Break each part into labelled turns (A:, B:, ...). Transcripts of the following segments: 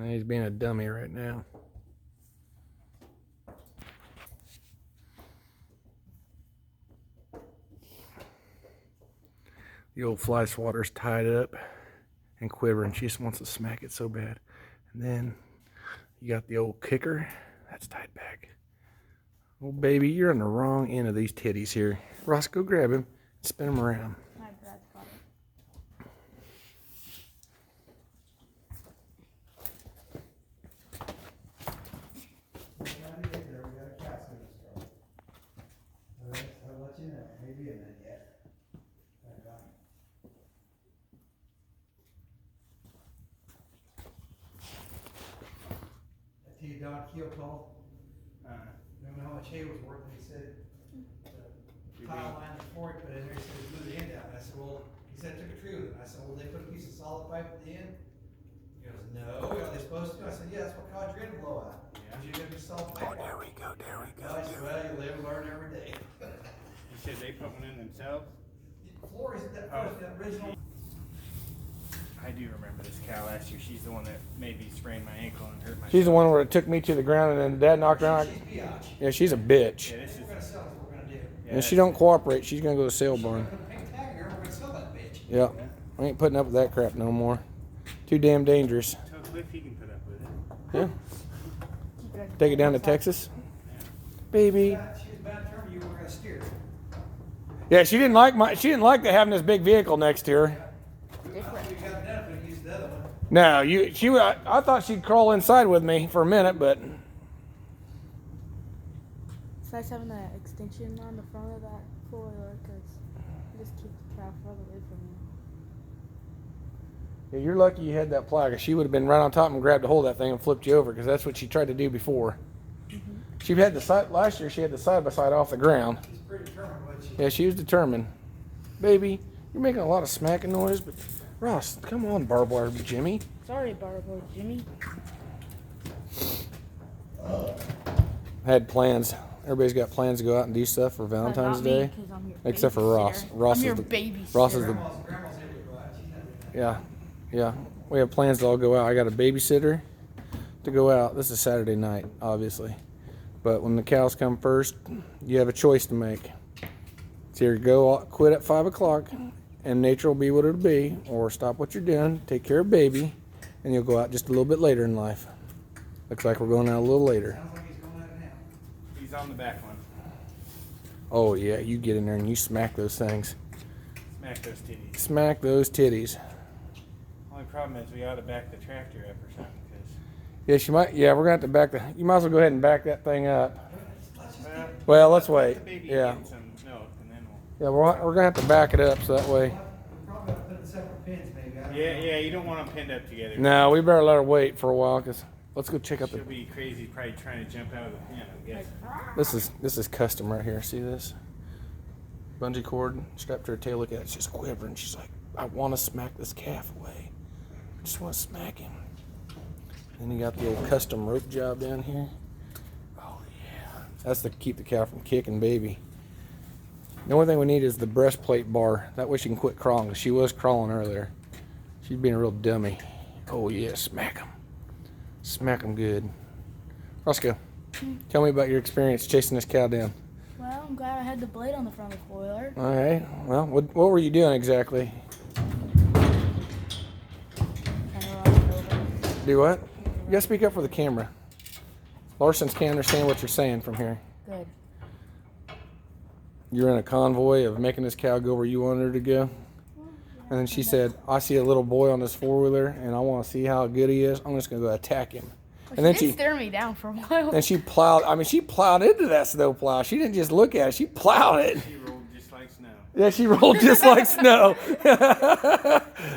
A: He's being a dummy right now. The old fly swatter's tied up and quivering. She just wants to smack it so bad. And then you got the old kicker. That's tied back. Oh, baby, you're on the wrong end of these titties here. Ross, go grab him. Spin him around.
B: My dad's got it.
C: I'll let you know. Maybe a minute yet. That to you, Don Keel called. Remember how much hay was worth? And he said the tile line before he put in there, he said he blew the end out. And I said, well, he said it took a tree with it. And I said, well, they put a piece of solid pipe at the end. He goes, no, are they supposed to? I said, yeah, that's what caused your end to blow out. Because you got to solid pipe.
A: Oh, there we go, there we go.
C: I said, well, you live and learn every day.
D: You said they put one in themselves?
C: Flores, that first, that original.
D: I do remember this cow last year. She's the one that made me sprain my ankle and hurt my
A: She's the one where it took me to the ground and then Dad knocked her out.
C: She's biatch.
A: Yeah, she's a bitch.
D: Yeah, this is,
C: We're gonna sell is what we're gonna do.
A: And if she don't cooperate, she's gonna go to sale barn.
C: We're gonna paint tag her, we're gonna sell that bitch.
A: Yeah, I ain't putting up with that crap no more. Too damn dangerous.
D: tell Cliff he can put up with it.
A: Yeah. Take it down to Texas, baby.
C: She was bad term, you were gonna steer.
A: Yeah, she didn't like having this big vehicle next to her.
C: You got that, but use the other one.
A: No, I thought she'd crawl inside with me for a minute, but
B: It's nice having that extension on the front of that four-wheeler because it just keeps the cow further away from you.
A: yeah, you're lucky you had that plow. 'Cause she would have been right on top and grabbed a hold of that thing and flipped you over, because that's what she tried to do before. She had the side last year. She had the side by side off the ground.
C: She's pretty determined, wasn't she?
A: Yeah, she was determined. Baby, you're making a lot of smacking noise, but Ross, come on, barbed wire Jimmy.
B: Sorry, Barbara, Jimmy.
A: I had plans. Everybody's got plans to go out and do stuff for Valentine's
B: Not me,
A: Day,
B: 'cause I'm your
A: except for Ross.
B: babysitter.
A: Ross
B: I'm
A: is
B: your
A: the
B: babysitter.
A: Ross is the
C: Grandma's able to go out. She's not doing that.
A: yeah. We have plans to all go out. I got a babysitter to go out. This is Saturday night, obviously, but when the cows come first, you have a choice to make. It's either go quit at 5 o'clock, and nature will be what it'll be, or stop what you're doing, take care of baby, and you'll go out just a little bit later in life. Looks like we're going out a little later.
C: Sounds like he's going out now.
D: He's on the back one.
A: Oh yeah, you get in there and you smack those things.
D: Smack those titties.
A: Smack those titties.
D: Only problem is we ought to back the tractor up or something, because
A: Yes, you might. Yeah, we're gonna have to back the. You might as well go ahead and back that thing up.
C: Let's just
D: well,
A: Well, let's
D: let
A: wait.
D: the baby
A: Yeah,
D: get some milk and then
A: yeah, we're gonna have to back it up so that way.
C: we probably have to put in separate pins, maybe. I don't
D: yeah,
C: know.
D: yeah, you don't want them pinned up together.
A: No, we better let her wait for a while, cause let's go check out
D: She'll
A: the.
D: be crazy, probably trying to jump out of the pen, I guess.
A: This is custom right here. See this? Bungee cord strapped to her tail. Look at it. It's just quivering. She's like, I want to smack this calf away. I just want to smack him. Then you got the old custom rope job down here. Oh yeah, that's to keep the cow from kicking baby. The only thing we need is the breastplate bar. That way she can quit crawling. 'Cause she was crawling earlier. She's being a real dummy. Oh yeah, smack him. Smack him good. Roscoe, tell me about your experience chasing this cow down.
B: Well, I'm glad I had the blade on the front of the four-wheeler.
A: All right. Well, what were you doing exactly? Do what? You gotta speak up for the camera. Larsons can't understand what you're saying from here.
B: Good.
A: You're in a convoy of making this cow go where you want her to go. And then she said, I see a little boy on this four-wheeler and I want to see how good he is. I'm just gonna go attack him.
B: Well,
A: And then
B: she did
A: she
B: stare me down for a while.
A: and she plowed into that snow plow. She didn't just look at it, she plowed it.
D: She rolled just like snow.
A: Yeah, she rolled just like snow.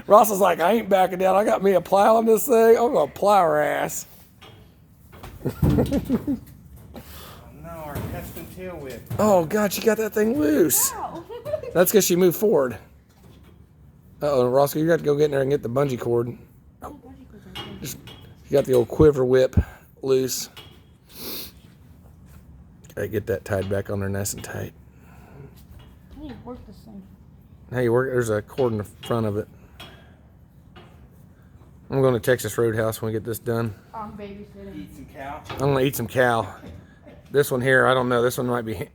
A: Ross was like, I ain't backing down. I got me a plow on this thing. I'm gonna plow her ass.
D: Oh no, our custom tail whip.
A: Oh God, she got that thing loose.
B: Ow.
A: That's because she moved forward. Uh-oh, Roscoe, you got to go get in there and get the bungee cord. Oh, you got the old quiver whip loose. Gotta get that tied back on there nice and tight.
B: I need to work this thing.
A: Hey, there's a cord in the front of it. I'm going to Texas Roadhouse when we get this done.
B: I'm babysitting.
D: Eat some cow.
A: I'm going to eat some cow. This one here, I don't know. This one might be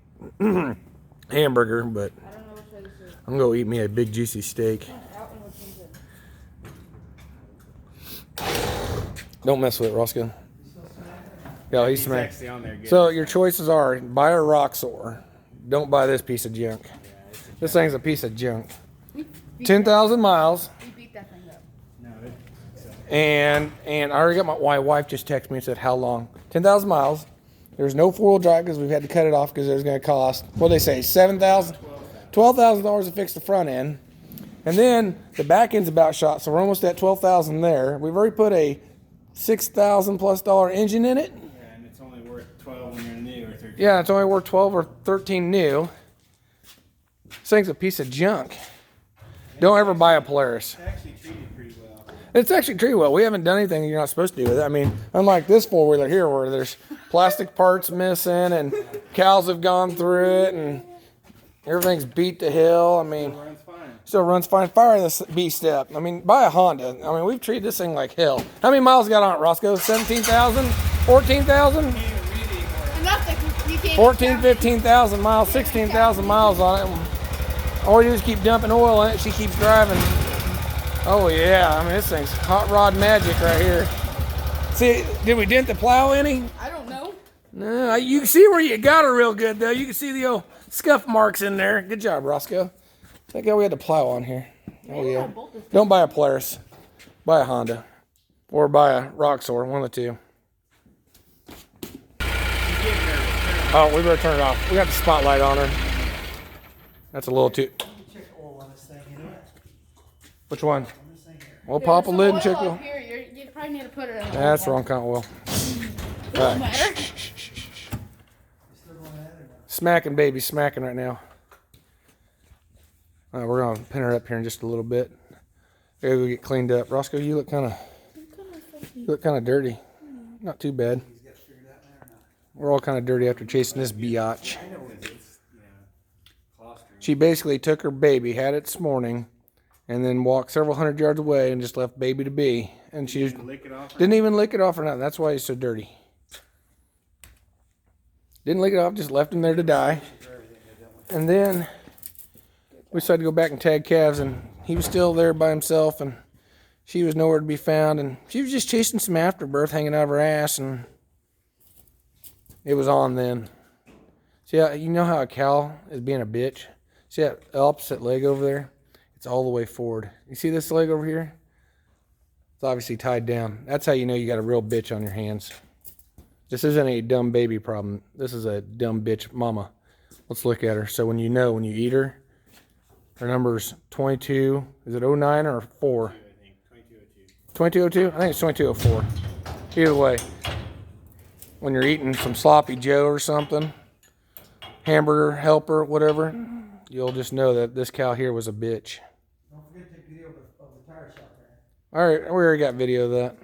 A: hamburger, but
B: I don't know which way this is.
A: I'm going to eat me a big juicy steak.
B: Out and which one's in.
A: Don't mess with it, Roscoe. Yeah, he's smacked.
D: actually on there. Good.
A: So your choices are buy a Roxor. Don't buy this piece of junk. This thing's a piece of junk. 10,000 miles.
B: We beat that thing up.
D: No,
A: And I already got my wife just texted me and said how long? 10,000 miles. There's no 4-wheel drive because we've had to cut it off because it was going to cost, what they say, $7,000, $12,000 to fix the front end. And then the back end's about shot, so we're almost at $12,000 there. We've already put a $6,000+ engine in it.
D: yeah, and it's only worth 12 when you're new or 13.
A: Yeah, it's only worth 12 or 13 new. This thing's a piece of junk. Don't ever buy a Polaris.
D: It's actually treated pretty well.
A: It's actually treated well. We haven't done anything you're not supposed to do with it. I mean, unlike this 4-wheeler here where there's plastic parts missing and cows have gone through it and everything's beat to hell. I mean,
D: It runs fine.
A: still runs fine. Fire this beast up. I mean, buy a Honda. I mean, we've treated this thing like hell. How many miles got on it, Roscoe? 17,000? 14,000?
B: Enough that you can't.
A: 14, 15,000 miles, 16,000 miles on it. All we do is keep dumping oil in it. She keeps driving. Oh, yeah. I mean, this thing's hot rod magic right here. See, did we dent the plow any?
B: I don't know.
A: No, you can see where you got her real good, though. You can see the old scuff marks in there. Good job, Roscoe. Thank God we had the plow on here. Oh, yeah. Don't buy a Polaris. Buy a Honda. Or buy a Roxor, one of the two. Oh, we better turn it off. We got the spotlight on her. That's a little too...
C: Check the oil on this thing, you know?
A: Which one?
C: On this thing here.
A: We'll pop a lid and check
B: oil
A: the...
B: up here. You probably need to put it in.
A: That's the wrong kind of oil.
B: It don't matter.
C: You still going at it or not?
A: Smacking, baby, smacking right now. All right, we're gonna pin her up here in just a little bit. Gotta go get cleaned up. Roscoe, you look kind of dirty. Not too bad.
C: He's got it figured out now or not?
A: We're all kind of dirty after chasing this biatch.
D: I know it's, colostrum.
A: She basically took her baby, had it this morning, and then walked several hundred yards away and just left baby to be. And she
D: Lick it off.
A: didn't even lick it off or nothing. That's why he's so dirty. Didn't lick it off, just left him there to die. And then we decided to go back and tag calves, and he was still there by himself, and she was nowhere to be found, and she was just chasing some afterbirth hanging out of her ass, and it was on then. See how, you know how a cow is being a bitch? See that opposite leg over there? It's all the way forward. You see this leg over here? It's obviously tied down. That's how you know you got a real bitch on your hands. This isn't a dumb baby problem. This is a dumb bitch mama. Let's look at her. So when you know, when you eat her, her number's 22. Is it 09 or 4? 2202. I think it's 2204. Either way, when you're eating some sloppy Joe or something, hamburger, helper, whatever, you'll just know that this cow here was a bitch.
C: Don't forget to take video of the tire shop there.
A: All right, we already got video of that.